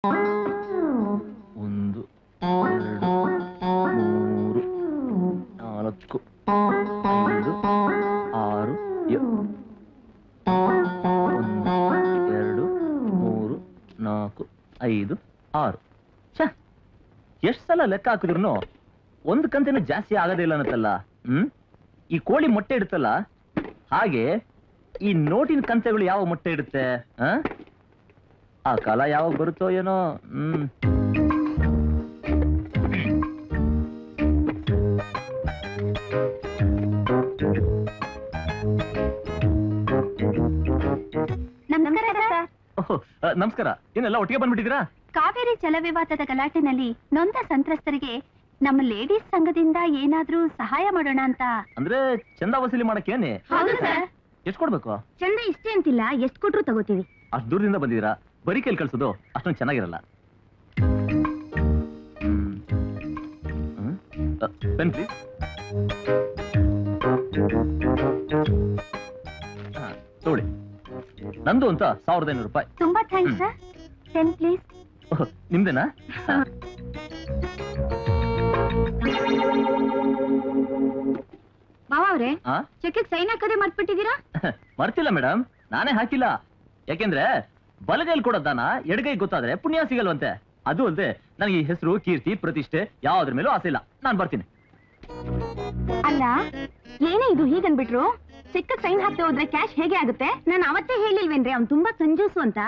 1 2 3 4 5 6 7 1 2 3 4 5 6 ಎಷ್ಟು ಸಲ ಲೆಕ್ಕ ಹಾಕಿದ್ರು ಒಂದು ಕಂತೇನು ಜಾಸ್ತಿ ಆಗೋದೇ ಇಲ್ಲ ಅನ್ನತ್ತಲ್ಲ. ಈ ಕೋಳಿ ಮೊಟ್ಟೆ ಇಡುತ್ತಲ್ಲ ಹಾಗೆ ಈ ನೋಟಿನ ಕಂತೆಗಳು ಯಾವ ಮೊಟ್ಟೆ ಇಡುತ್ತೆ? ಆ ಕಾಲ ಯಾವಾಗ ಬರುತ್ತೋ ಏನೋ. ನಮಸ್ಕಾರ. ಏನೆಲ್ಲ ಒಟ್ಟಿಗೆ ಬಂದ್ಬಿಟ್ಟಿದ್ದೀರಾ? ಕಾವೇರಿ ಜಲವಿವಾದದ ಗಲಾಟೆನಲ್ಲಿ ನೊಂದ ಸಂತ್ರಸ್ತರಿಗೆ ನಮ್ಮ ಲೇಡೀಸ್ ಸಂಘದಿಂದ ಏನಾದ್ರೂ ಸಹಾಯ ಮಾಡೋಣ ಅಂತ. ಅಂದ್ರೆ ಚಂದ ವಸೂಲಿ ಮಾಡಕ್ಕೇನೆ? ಎಷ್ಟು ಕೊಡ್ಬೇಕು? ಚಂದ ಇಷ್ಟೇ ಅಂತಿಲ್ಲ, ಎಷ್ಟು ಕೊಟ್ರು ತಗೋತೀವಿ. ಅಷ್ಟು ದೂರದಿಂದ ಬಂದಿದ್ದೀರಾ, ಬರೀ ಕೇಳಿ ಕಳ್ಸೋದು ಅಷ್ಟೊಂದು ಚೆನ್ನಾಗಿರಲ್ಲ. Pen please. ತಗೊಳ್ಳಿ. ನಂದು ಅಂತ 1500 ರೂಪಾಯಿ. ತುಂಬಾ ಥ್ಯಾಂಕ್ಸ್ ಸರ್. Pen please. ನಿಮ್ದೇನಾ? ಮಾವ ಅವ್ರೆ, ಚೆಕ್ಗೆ ಸೈನ್ ಹಾಕದೆ ಮರ್ತ್ಬಿಟ್ಟಿದ್ದೀರಾ? ಮರ್ತಿಲ್ಲ ಮೇಡಮ್, ನಾನೇ ಹಾಕಿಲ್ಲ. ಯಾಕೆಂದ್ರೆ ಬಲಗೈಲಿ ಕೊಡೋ ದಾನ ಎಡಗೈ ಗೊತ್ತಾದ್ರೆ ಪುಣ್ಯ ಸಿಗಲ್ವಂತೆ. ಅದು ಅಲ್ಲದೆ ನನಗೆ ಈ ಹೆಸರು, ಕೀರ್ತಿ, ಪ್ರತಿಷ್ಠೆ ಯಾವ್ದ್ರ ಮೇಲೂ ಆಸೆ ಇಲ್ಲ. ನಾನ್ ಬರ್ತೀನಿ. ಅಲ್ಲ, ಏನೇ ಇದು ಹೀಗನ್ಬಿಟ್ರು? ಚೆಕ್ ಸೈನ್ ಹಾಕ್ತಾ ಹೋದ್ರೆ ಕ್ಯಾಶ್ ಹೇಗೆ ಆಗುತ್ತೆ? ನಾನು ಅವತ್ತೇ ಹೇಳಿಲ್ವೇನ್ರಿ ಅವ್ನು ತುಂಬಾ ಕಂಜೂಸು ಅಂತ.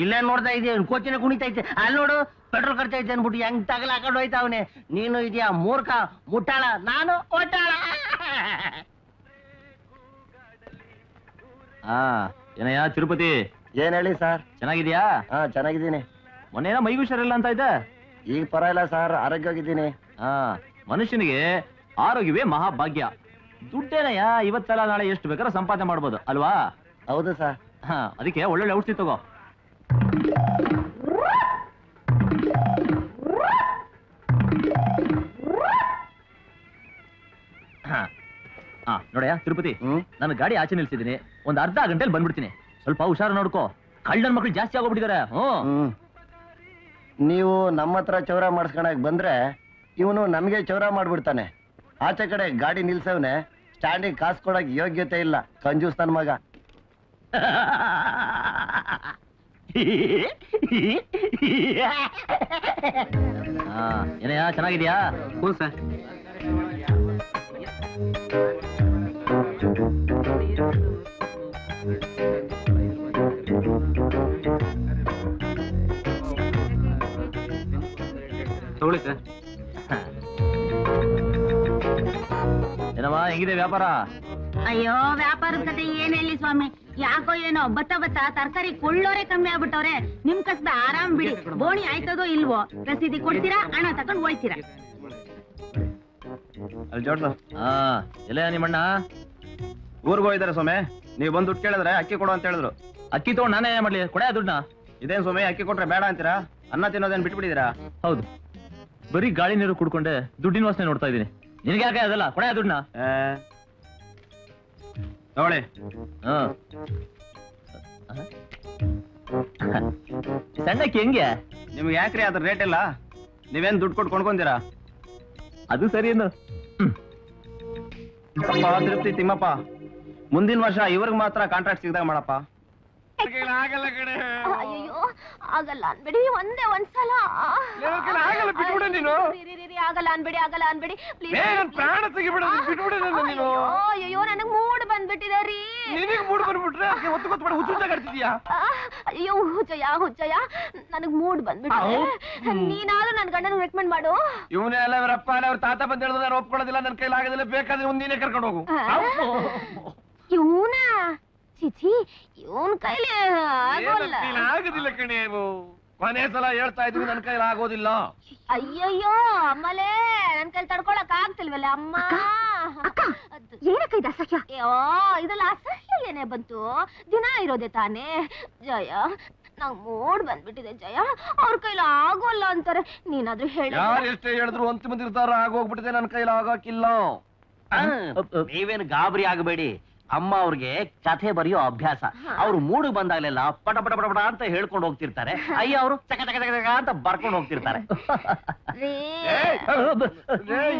ಇಲ್ಲೇ ನೋಡ್ತಾ ಇದೆಯಾ? ಕೋಚಿನ ಕುಣಿತೈತೆ. ಅಲ್ಲಿ ನೋಡು, ಪೆಟ್ರೋಲ್ ಖರ್ಚು ಐತೆ ಅನ್ಬಿಟ್ಟು ಹೆಂಗ್ ತಗಲ ಹಾಕೊಂಡು ಹೋಯ್ತಾವನೆ. ನೀನು ಇದೆಯಾ ಮೂರ್ಖ ಮುಟ್ಟಾಳ, ನಾನು ಒಟ್ಟಾಳ. ಏನಯ್ಯ ತಿರುಪತಿ? ಏನ್ ಹೇಳಿ ಸರ್? ಚೆನ್ನಾಗಿದ್ಯಾ? ಚೆನ್ನಾಗಿದ್ದೀನಿ. ಮೊನ್ನೇನೋ ಮೈಗೂ ಹುಷಾರಿಲ್ಲ ಅಂತ ಇದೆ. ಈಗ ಪರವಾಗಿಲ್ಲ ಸರ್, ಆರೋಗ್ಯವಾಗಿದ್ದೀನಿ. ಮನುಷ್ಯನಿಗೆ ಆರೋಗ್ಯವೇ ಮಹಾಭಾಗ್ಯ. ದುಡ್ಡೇನಯ್ಯ ಇವತ್ತಲ್ಲ ನಾಳೆ ಎಷ್ಟು ಬೇಕಾದ್ರೂ ಸಂಪಾದನೆ ಮಾಡ್ಬೋದು ಅಲ್ವಾ? ಹೌದು ಸರ್. ಅದಕ್ಕೆ ಒಳ್ಳೊಳ್ಳೆ ಔಷಧಿ ತಗೋ. ನೋಡಯ್ಯ ತಿರುಪತಿ, ನಾನು ಗಾಡಿ ಆಚೆ ನಿಲ್ಸಿದ್ದೀನಿ. ಒಂದ್ ಅರ್ಧ ಗಂಟೆಲಿ ಬಂದ್ಬಿಡ್ತೀನಿ. ಸ್ವಲ್ಪ ಹುಷಾರು ನೋಡ್ಕೋ. ಕಳ್ಳನ ಮಕ್ಳು ಜಾಸ್ತಿ ಆಗೋಗ್ಬಿಟ್ಟಿದ್ದಾರೆ. ನೀವು ನಮ್ಮ ಹತ್ರ ಚೌರ ಮಾಡಿಸ್ಕೊಳಕ್ ಬಂದ್ರೆ ಇವನು ನಮ್ಗೆ ಚೌರ ಮಾಡ್ಬಿಡ್ತಾನೆ. ಆಚೆ ಕಡೆ ಗಾಡಿ ನಿಲ್ಸವ್ನೆ, ಸ್ಟ್ಯಾಂಡಿಗೆ ಕಾಸು ಕೊಡಕ್ ಯೋಗ್ಯತೆ ಇಲ್ಲ. ಕಂಜೂಸ್ ನನ್ ಮಗ. ಏನಯ್ಯ ಚೆನ್ನಾಗಿದ್ಯಾ? ಹ್ಞೂ ಸರ್. ತಗೊಳ್ಳಿ ಸರ್. ಏನಮ್ಮ ಹೆಂಗಿದೆ ವ್ಯಾಪಾರ? ಅಯ್ಯೋ, ವ್ಯಾಪಾರದ ಕತೆ ಏನ್ ಹೇಳಿ ಸ್ವಾಮಿ. ಯಾಕೋ ಏನೋ ಬತ್ತ ತರಕಾರಿ ಕೊಳ್ಳೋರೆ ಕಮ್ಮಿ ಆಗ್ಬಿಟ್ಟವ್ರೆ. ನಿಮ್ ಕಸದ ಆರಾಮ್ ಬಿಡಿ. ಬೋಣಿ ಆಯ್ತದೋ ಇಲ್ವೋ, ರಸೀದಿ ಕೊಡ್ತೀರಾ, ಹಣ ತಕೊಂಡ್ ಹೋಯ್ತೀರಾ. ಅಲ್ಲಿ ಜೋಡ್ಸು. ಎಲ್ಲ ನಿಮ್ಮಣ್ಣ ಊರ್ಗ್ ಹೋಗಿದಾರೆ ಸೊಮೆ. ನೀವ್ ಬಂದ್ ದುಡ್ಡು ಕೇಳಿದ್ರೆ ಅಕ್ಕಿ ಕೊಡು ಅಂತ ಹೇಳಿದ್ರು. ಅಕ್ಕಿ ತಗೊಂಡ್ ನಾನೇ ಮಾಡ್ಲಿ? ಕೊಡ ದುಡ್ಡನ್ನ. ಇದೇನ್ ಸೊಮೆ, ಅಕ್ಕಿ ಕೊಟ್ರೆ ಬೇಡ ಅಂತೀರಾ? ಅನ್ನ ತಿನ್ನೋದೇನ್ ಬಿಟ್ಬಿಟ್ಟಿದ್ದೀರಾ? ಹೌದು, ಬರೀ ಗಾಳಿ ನೀರು ಕುಡ್ಕೊಂಡೆ ದುಡ್ಡಿನ ವಾಸನೆ ನೋಡ್ತಾ ಇದೀನಿ. ನಿನ್ಗೆ ಯಾಕೆ ಅದಲ್ಲ? ಕೊಡ ದುಡ್ಡನ್ನ. ತಗೊಳ್ಳಿ. ಸಣ್ಣಕ್ಕೆ ಹೆಂಗೆ? ನಿಮ್ಗೆ ಯಾಕ್ರಿ ಅದ್ರ ರೇಟ್ ಇಲ್ಲ? ನೀವೇನ್ ದುಡ್ಡು ಕೊಟ್ಟು ಕೊಂಡ್ಕೊಂತೀರಾ? ಅದು ಸರಿ ಏನು? ತಿರುಪ್ತಿ ತಿಮ್ಮಪ್ಪ, ಮುಂದಿನ ವರ್ಷ ಇವ್ರಿಗೆ ಮಾತ್ರ ಕಾಂಟ್ರಾಕ್ಟ್ ಸಿಗದಾಗ ಮಾಡಪ್ಪ. ಆಗಲ್ಲ ಕಡೆ. ಅಯ್ಯೋ, ಆಗಲ್ಲ ಅನ್ಬೇಡಿ. ಒಂದ್ಸಲ ಆಗಲ್ಲ ಅನ್ಬೇಡಿ ಪ್ಲೀಸ್. ಅಯ್ಯೋ, ನನಗ್ ಮೂಡ್ ಬಂದ್ಬಿಟ್ಟಿದೆ ರೀ. ಅಯ್ಯೋ ಹುಚ್ಚಯ್ಯ, ನನಗ್ ಮೂಡ್ ಬಂದ್ಬಿಟ್ಟಿದೆ. ನೀನಾದ್ರೂ ನನ್ ಗಂಡನ ರೆಕಮೆಂಡ್ ಮಾಡು. ಇವನೆಲ್ಲ ಅವರಪ್ಪ ಅವ್ರ ತಾತ ಬಂದ್ ಹೇಳಿದ್ರೆ ನಾನು ಒಪ್ಕೊಳ್ಳೋದಿಲ್ಲ. ನನ್ನ ಕೈಲಿ ಆಗೋದಿಲ್ಲ, ಬೇಕಾದ್ರೆ ಮುಂದಿನ ಕರ್ಕೊಂಡು ಹೋಗು. ಇವನಾ? ಚಿಚಿ, ಇವನ್ ಕೈಲಿ ಆಗೋದಿಲ್ಲ ಕಣೆ. ಕೊನೆ ಸಲ ಹೇಳ್ತಾ ಇದ್ವಿ, ನನ್ ಕೈಲಿ ಆಗೋದಿಲ್ಲ. ಅಯ್ಯಯ್ಯೋ ಅಮ್ಮಲೇ, ನನ್ ಕೈಲಿ ತಡ್ಕೊಳಕ್ ಆಗ್ತಿಲ್ವಲ್ಲ ಅಮ್ಮ. ಏನಕ್ಕ ಇದು ಅಸಹ್ಯ? ಇದೆಲ್ಲ ಅಸಹ್ಯ ಏನೇ ಬಂತು? ದಿನ ಇರೋದೆ ತಾನೇ. ಜಯ, ನಂಗ್ ಮೂಡ್ ಬಂದ್ಬಿಟ್ಟಿದೆ ಜಯ. ಅವ್ರ ಕೈಲಿ ಆಗೋಲ್ಲ ಅಂತಾರೆ, ನೀನಾದ್ರೂ ಹೇಳ. ಯಾರು ಎಷ್ಟೇ ಹೇಳಿದ್ರು ಅಂತಿಮ ನಿರ್ಧಾರ ಆಗೋಗ್ಬಿಟ್ಟಿದೆ, ನನ್ನ ಕೈಲಿ ಆಗೋಕಿಲ್ಲ. ನೀವೇನು ಗಾಬರಿ ಆಗಬೇಡಿ. ಅಮ್ಮ ಅವ್ರಿಗೆ ಕಥೆ ಬರೆಯೋ ಅಭ್ಯಾಸ. ಅವ್ರು ಮೂಡು ಬಂದಾಗಲೆಲ್ಲ ಪಟ ಪಟ ಪಟ ಪಟ ಅಂತ ಹೇಳ್ಕೊಂಡು ಹೋಗ್ತಿರ್ತಾರೆ. ಅಯ್ಯ ಅವರು ಚಕ ಚಕ ಚಕ ಚಕ ಅಂತ ಬರ್ಕೊಂಡು ಹೋಗ್ತಿರ್ತಾರೆ.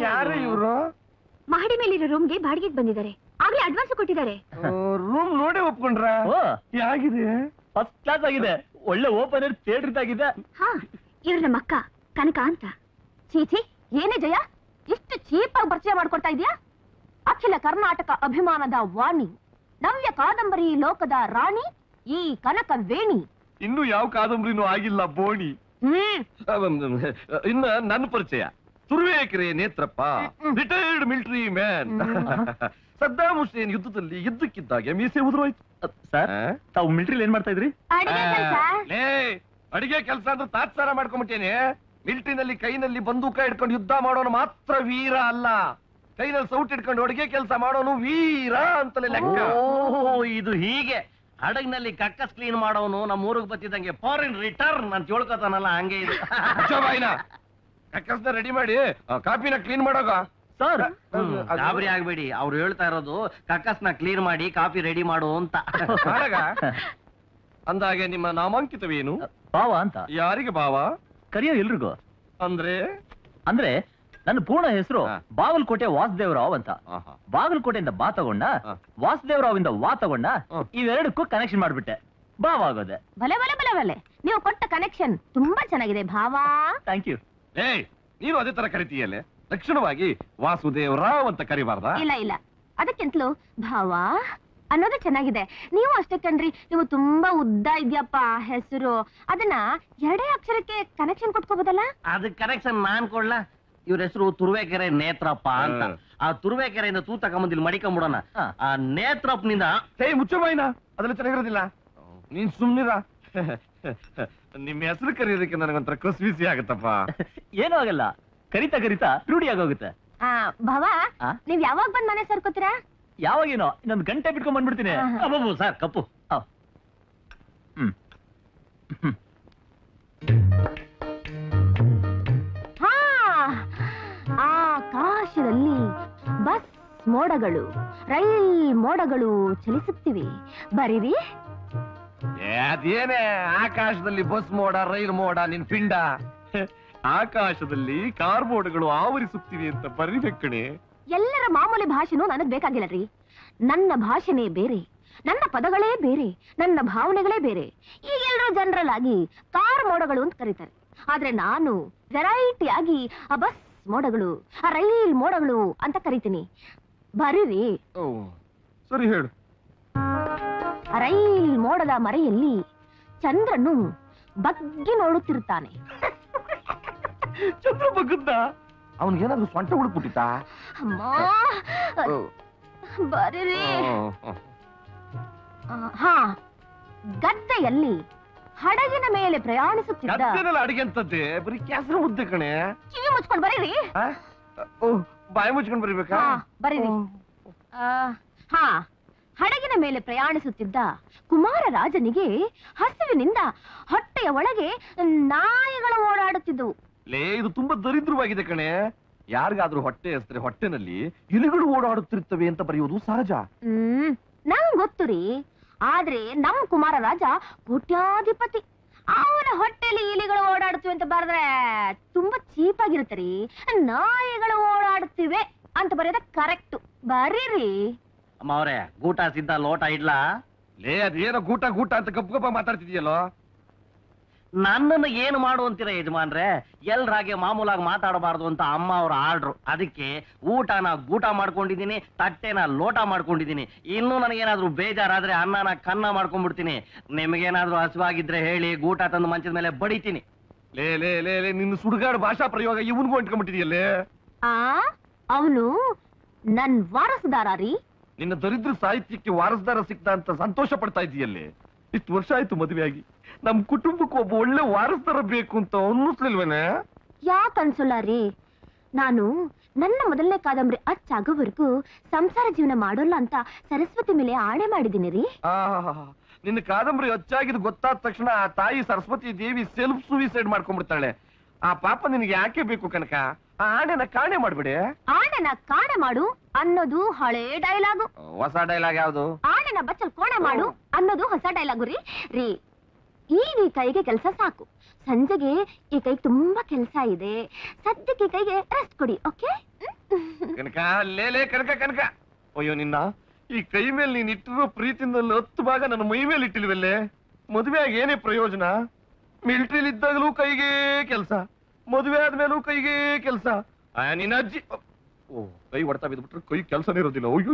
ಯಾರು ಇವ್ರು? ಮಹಡಿ ಮೇಲಿರೋ ರೂಮ್ಗೆ ಬಾಡಿಗೆ ಬಂದಿದ್ದಾರೆ. ಆಗ್ಲೇ ಅಡ್ವಾನ್ಸ್ ಕೊಟ್ಟಿದ್ದಾರೆ. ರೂಮ್ ನೋಡಿ ಒಪ್ಕೊಂಡ್ರ? ಹೇಗಿದೆ? ಫಸ್ಟ್ ಕ್ಲಾಸ್ ಆಗಿದೆ. ಒಳ್ಳೆ ಓಪನ್ ಏರ್ ಥಿಯೇಟರ್ ಇದಾಗಿದೆ. ಹಾ, ಇವ್ರ ನಮ್ಮ ಅಕ್ಕ ಕನಕ ಅಂತ. ಚೀಚಿ, ಏನೇ ಜಯ, ಇಷ್ಟು ಚೀಪ್ ಆಗಿ ಪರಿಚಯ ಮಾಡ್ಕೊಡ್ತಾ ಇದೀಯಾ? ಅಖಿಲ ಕರ್ನಾಟಕ ಅಭಿಮಾನದ ವಾಣಿ, ನವ್ಯ ಕಾದಂಬರಿ ಲೋಕದ ರಾಣಿ, ಈ ಕನಕ ವೇಣಿ. ಇನ್ನು ಯಾವ ಕಾದಂಬರಿನೂ ಆಗಿಲ್ಲ ಬೋಣಿ. ಇನ್ನ ನನ್ನ ಪರಿಚಯ Turuvekere Netrappa, retired military man. Saddam Hussein ಯುದ್ಧದಲ್ಲಿ ಇದ್ದಕ್ಕಿದ್ದಾಗೆ ಮೀಸೆ ಉದುರೋಯ್ತು. ಸರ್, ತಾವು ಮಿಲಿಟರಿ ಏನ್ ಮಾಡ್ತಾ ಇದ್ರಿ? ಅಡಿಗೆ ಕೆಲ್ಸ. ಲೇ, ಅಡಿಗೆ ಕೆಲಸ ಅಂದ್ರೆ ತಾತ್ಸಾರ ಮಾಡ್ಕೊಂಡ್ಬಿಟ್ಟೇನೆ. ಮಿಲಿಟರಿನಲ್ಲಿ ಕೈನಲ್ಲಿ ಬಂದೂಕ ಹಿಡ್ಕೊಂಡು ಯುದ್ಧ ಮಾಡೋನು ಮಾತ್ರ ವೀರ ಅಲ್ಲ, ಕೈನಲ್ಲಿ ಸೌಟ್ ಹಿಡ್ಕೊಂಡು ಅಡಿಗೆ ಕೆಲಸ ಮಾಡೋನು ವೀರ ಅಂತಲೇ ಲೆಕ್ಕ. ಓಹೋ, ಇದು ಹೀಗೆ. ಹಡಗ್ನಲ್ಲಿ ಕಕ್ಕಸ್ ಕ್ಲೀನ್ ಮಾಡೋನು ನಮ್ಮ ಊರಿಗೆ ಬತ್ತಿದಂಗೆ ಫಾರಿನ್ ರಿಟರ್ನ್ ಅಂತ ಹೇಳ್ಕೊತಾನಲ್ಲ, ಹಂಗೆ ಇದು. ಕಕ್ಕಸ್ನ ರೆಡಿ ಮಾಡಿ ಕಾಪಿನ ಕ್ಲೀನ್ ಮಾಡೋಗ. ಸರ್, ಗಾಬರಿ ಆಗ್ಬೇಡಿ, ಅವ್ರು ಹೇಳ್ತಾ ಇರೋದು ಕಕ್ಕಸ್ನ ಕ್ಲೀನ್ ಮಾಡಿ ಕಾಫಿ ರೆಡಿ ಮಾಡು ಅಂತ. ಅಂದಾಗೆ ನಿಮ್ಮ ನಾಮಾಂಕಿತವೇನು? ಭಾವ ಅಂತ. ಯಾರಿಗೆ ಭಾವ? ಕರಿಯೋ ಎಲ್ರಿಗೂ. ಅಂದ್ರೆ ನನ್ನ ಪೂರ್ಣ ಹೆಸರು ಬಾಗಲಕೋಟೆ ವಾಸುದೇವರಾವ್ ಅಂತ. ಬಾಗಲಕೋಟೆಯಿಂದ ಬಾ ತಗೊಂಡ, ವಾಸುದೇವರಾವ್ ಇಂದ ವಾ ತಗೊಂಡ, ಇವೆರಡಕ್ಕೂ ಕನೆಕ್ಷನ್ ಮಾಡ್ಬಿಟ್ಟೆ, ಭಾವ ಆಗೋದೆ. ಭಲೆ ಭಲೆ ಭಲೆ ಭಲೆ, ನೀವು ಕೊಟ್ಟ ಕನೆಕ್ಷನ್ ತುಂಬಾ ಚೆನ್ನಾಗಿದೆ ಭಾವಾ. Thank you. ಏಯ್, ನೀನು ಅದೇ ತರ ಕರಿತೀಯಲ್ಲೇ, ಲಕ್ಷಣವಾಗಿ ವಾಸುದೇವರಾವ್ ಅಂತ ಕರಿಬಾರ್ದ? ಇಲ್ಲ ಇಲ್ಲ, ಅದಕ್ಕಿಂತಲೂ ಭಾವಾ ಅನ್ನೋದು ಚೆನ್ನಾಗಿದೆ. ನೀವು ಅಷ್ಟೇ ಕಣ್ರಿ, ನೀವು ತುಂಬಾ ಉದ್ದ ಇದ್ಯಪ್ಪ ಹೆಸರು, ಅದನ್ನ ಎರಡೇ ಅಕ್ಷರಕ್ಕೆ ಕನೆಕ್ಷನ್ ಕೊಟ್ಕೋಬೋದಲ್ಲ? ಅದಕ್ಕೆ ಕನೆಕ್ಷನ್ ನಾನ್ ಕೊಡ್ಲ. ಇವ್ರ ಹೆಸರು ತುರುವೇಕೆರೆ ನೇತ್ರಪ್ಪ ಅಂತ. ಆ ತುರುವೇಕೆರೆಯಿಂದ ತೂ ತಗೊಂಬಂದಿಲ್ ಮಡಿಕೊಂಬಿಡೋಣ. ಆ ನೇತ್ರಪ್ಪನಿಂದ ಮುಚ್ಚಬಾಯಿನ, ಅದೆಲ್ಲ ಚೆನ್ನಾಗಿರೋದಿಲ್ಲ. ನೀನ್ ಸುಮ್ನಿರ. ನಿಮ್ ಹೆಸರು ಕರೆಯೋದಕ್ಕೆ ನನಗೊಂಥರ ಕಸ್ಬಿಸಿ ಆಗತ್ತಪ್ಪ. ಏನೂ ಆಗಲ್ಲ, ಕರಿತಾ ಕರಿತಾ ರೂಢಿ ಆಗೋಗುತ್ತೆ. ಭಾವ, ನೀವ್ ಯಾವಾಗ ಬಂದ್ ಮನೆ ಸೇರ್ಕೋತೀರಾ? ಯಾವಾಗೇನೋ ಇನ್ನೊಂದು ಗಂಟೆ ಬಿಟ್ಕೊಂಡ್ ಬಂದ್ಬಿಡ್ತೀನಿ. ಅಬ್ಬಬ್ಬು ಸರ್, ಕಪ್ಪು. ಹಾ, ಆಕಾಶದಲ್ಲಿ ಬಸ್ ಮೋಡಗಳು, ರೈಲ್ ಮೋಡಗಳು ಚಲಿಸುತ್ತಿವೆ, ಬರೀರಿ. ಅದೇನೇ ಆಕಾಶದಲ್ಲಿ ಬಸ್ ಮೋಡ, ರೈಲ್ ಮೋಡ, ನಿನ್ ಪಿಂಡ. ಆಕಾಶದಲ್ಲಿ ಕಾರ್ ಮೋಡಗಳು ಆವರಿಸುತ್ತಿವೆ ಅಂತ ಬರೀಬೇಕು ಕಣೆ. ಎಲ್ಲರ ಮಾಮೂಲಿ ಭಾಷೆನೂ ನನಗ್ ಬೇಕಾಗಿಲ್ಲ ರೀ. ನನ್ನ ಭಾಷೆನೇ ಬೇರೆ, ನನ್ನ ಪದಗಳೇ ಬೇರೆ, ನನ್ನ ಭಾವನೆಗಳೇ ಬೇರೆ. ಈಗೆಲ್ಲರೂ ಜನರಲ್ ಆಗಿ ಕಾರ್ ಮೋಡಗಳು ಅಂತ ಕರೀತಾರೆ, ಆದ್ರೆ ನಾನು ವೆರೈಟಿ ಆಗಿ ಆ ಬಸ್ ಮೋಡಗಳು, ಆ ರೈಲ್ ಮೋಡಗಳು ಅಂತ ಕರಿತೀನಿ, ಬರೀರಿ. ಸರಿ ಹೇಳು. ರೈಲ್ ಮೋಡದ ಮರೆಯಲ್ಲಿ ಚಂದ್ರನು ಬಗ್ಗಿ ನೋಡುತ್ತಿರುತ್ತಾನೆ. ಚಂದ್ರ ಬಗ್ಗದ್ದ? ಅವನಿಗೇನಾದ್ರೂ ಸೊಂಟ ಉಳುಕ್ಬಿಟ್ಟಿತ್ತ? ಅಮ್ಮ, ಬರೀರಿ. ಹಾ, ಗದ್ದೆಯಲ್ಲಿ ಹಡಗಿನ ಮೇಲೆ ಪ್ರಯಾಣಿಸುತ್ತಿದ್ದ. ಅಡಿಗೆ ಅಂತದ್ದೆ ಬರೀ ಕ್ಯಾಸರ ಮುದ್ದೆ ಕಣೆ. ಕಿವಿ ಮುಚ್ಕೊಂಡು ಬರೀರಿ. ಬಾಯಿ ಮುಚ್ಕೊಂಡು ಬರೀಬೇಕಾ? ಬರೀರಿ. ಹಾ, ಹಡಗಿನ ಮೇಲೆ ಪ್ರಯಾಣಿಸುತ್ತಿದ್ದ ಕುಮಾರ ರಾಜನಿಗೆ ಹಸಿವಿನಿಂದ ಹೊಟ್ಟೆಯ ಒಳಗೆ ನಾಯಿಗಳು ಓಡಾಡುತ್ತಿದ್ದವು. ಲೇ, ಇದು ತುಂಬಾ ದರಿದ್ರವಾಗಿದೆ ಕಣೆ. ಯಾರಿಗಾದ್ರೂ ಹೊಟ್ಟೆ ಹೆಸರೆ ಹೊಟ್ಟೆನಲ್ಲಿ ಇಲಿಗಳು ಓಡಾಡುತ್ತಿರ್ತವೆ ಅಂತ ಬರೆಯೋದು ಸಹಜ. ನಂಗ್ ಗೊತ್ತು ರೀ, ಆದ್ರೆ ನಮ್ ಕುಮಾರ ರಾಜ ಕೋಟ್ಯಾಧಿಪತಿ. ಅವನ ಹೊಟ್ಟೆಲಿ ಇಲಿಗಳು ಓಡಾಡುತ್ತಿವೆ ಅಂತ ಬರೆದ್ರೆ ತುಂಬಾ ಚೀಪ್ ಆಗಿರುತ್ತೆ ರೀ. ನಾಯಿಗಳು ಓಡಾಡುತ್ತಿವೆ ಅಂತ ಬರೆಯೋದ ಕರೆಕ್ಟ್. ಬರೀರಿ. ಅಮ್ಮ ಅವ್ರೆ, ಗೂಟ ಸಿದ್ಧ, ಲೋಟ ಇಡ್ಲಾ? ಲೇ, ಅದೇನೋ ಗೂಟ ಗೂಟ ಅಂತ ಗಪ್ಪ ಗಪ್ಪ ಮಾತಾಡ್ತಿದ್ಯಲ್ಲೋ. ನನ್ನನ್ನು ಏನು ಮಾಡು ಅಂತೀರ ಯಜಮಾನ್ರೆ? ಎಲ್ರಾಗೆ ಮಾಮೂಲಾಗಿ ಮಾತಾಡಬಾರ್ದು ಅಂತ ಅಮ್ಮ ಅವ್ರ ಆರ್ಡ್ರು. ಅದಕ್ಕೆ ಊಟನ ಗೂಟ ಮಾಡ್ಕೊಂಡಿದೀನಿ, ತಟ್ಟೆನ ಲೋಟ ಮಾಡ್ಕೊಂಡಿದೀನಿ. ಇನ್ನೂ ನನಗೇನಾದ್ರೂ ಬೇಜಾರಾದ್ರೆ ಅನ್ನನ ಕನ್ನ ಮಾಡ್ಕೊಂಡ್ಬಿಡ್ತೀನಿ. ನಿಮಗೇನಾದ್ರೂ ಹಸುವಾಗಿದ್ರೆ ಹೇಳಿ, ಗೂಟ ತಂದು ಮಂಚದ ಮೇಲೆ ಬಡಿತೀನಿ. ಲೇ ಲೇ ಲೇ ಲೇ, ನಿನ್ನ ಸುಡುಗಾಡು ಭಾಷಾ ಪ್ರಯೋಗ ಇವನ್ಗೂ ಅಂಟ್ಕೊಂಡ್ಬಿಟ್ಟಿದೆಯಲ್ಲೇ. ಅವನು ನನ್ ವಾರಸುದಾರ ರೀ. ನಿನ್ನ ದರಿದ್ರ ಸಾಹಿತ್ಯಕ್ಕೆ ವಾರಸದಾರ ಸಿಕ್ತ ಅಂತ ಸಂತೋಷ ಪಡ್ತಾ ಇದೀಯಲ್ಲೇ. ಇಷ್ಟು ವರ್ಷ ಆಯ್ತು ಮದುವೆ ಆಗಿ, ನಮ್ ಕುಟುಂಬಕ್ಕೆ ಒಬ್ಬ ಒಳ್ಳೆ ವಾರಸದಾರ ಬೇಕು ಅಂತ ಅನ್ನಿಸ್ಲಿಲ್ವೇನೆ? ಯಾಕೆ ಅನ್ಸಲ್ಲ ರೀ? ನಾನು ನನ್ನ ಮೊದಲನೇ ಕಾದಂಬರಿ ಅಚ್ಚಾಗೋವರೆಗೂ ಸಂಸಾರ ಜೀವನ ಮಾಡೋಲ್ಲ ಅಂತ ಸರಸ್ವತಿ ಮೇಲೆ ಆಣೆ ಮಾಡಿದ್ದೀನಿ ರೀ. ನಿನ್ನ ಕಾದಂಬರಿ ಅಚ್ಚಾಗಿದ್ ಗೊತ್ತಾದ ತಕ್ಷಣ ಆ ತಾಯಿ ಸರಸ್ವತಿ ದೇವಿ ಸೆಲ್ಫ್ ಸೂಯಿಸೈಡ್ ಮಾಡ್ಕೊಂಡ್ಬಿಡ್ತಾಳೆ. ಆ ಪಾಪ ನಿನಗೆ ಯಾಕೆ ಬೇಕು ಕನಕ? ಆ ಆಣೆನ ಕಾಣೆ ಮಾಡ್ಬಿಡಿ. ಆಣೆನ ಕಾಣೆ ಮಾಡು ಅನ್ನೋದು ಹಳೇ ಡೈಲಾಗು. ಹೊಸ ಡೈಲಾಗ್ ಯಾವ್ದು? ಆಣೆನ ಬಚ್ಚಲ್ ಕೋಣೆ ಮಾಡು ಅನ್ನೋದು ಹೊಸ ಡೈಲಾಗು ರೀ. ರೀ ಈಗ ಈ ಕೈಗೆ ಕೆಲಸ ಸಾಕು, ಸಂಜೆಗೆ ಈ ಕೈಗೆ ತುಂಬಾ ಕೆಲಸ ಇದೆ, ಸದ್ಯಕ್ಕೆ ಈ ಕೈಗೆ ರೆಸ್ಟ್ ಕೊಡಿ. ಓಕೆ ಕನಕ, ಲೇಲೆ ಕನಕ ಕನಕ. ಅಯ್ಯೋ ನಿನ್ನ ಈ ಕೈ ಮೇಲೆ ನೀನ್ ಇಟ್ಟಿರೋ ಪ್ರೀತಿಯಿಂದ 10 ಭಾಗ ನನ್ನ ಮೈ ಮೇಲೆ ಇಟ್ಟಿಲ್ವಲ್ಲೇ. ಮದುವೆ ಆಗಿ ಏನೇ ಪ್ರಯೋಜನ? ಮಿಲಿಟರಿಲಿ ಇದ್ದಾಗಲೂ ಕೈಗೆ ಕೆಲಸ, ಮದುವೆ ಆದ್ಮೇಲೂ ಕೈಗೆ ಕೆಲಸ. ನಿನ್ನ ಅಜ್ಜಿ ಓ ಕೈ ಹೊಡ್ತಾ ಬಿದ್ಬಿಟ್ರೆ ಕೈ ಕೆಲಸನೇ ಇರೋದಿಲ್ಲ. ಅಯ್ಯೋ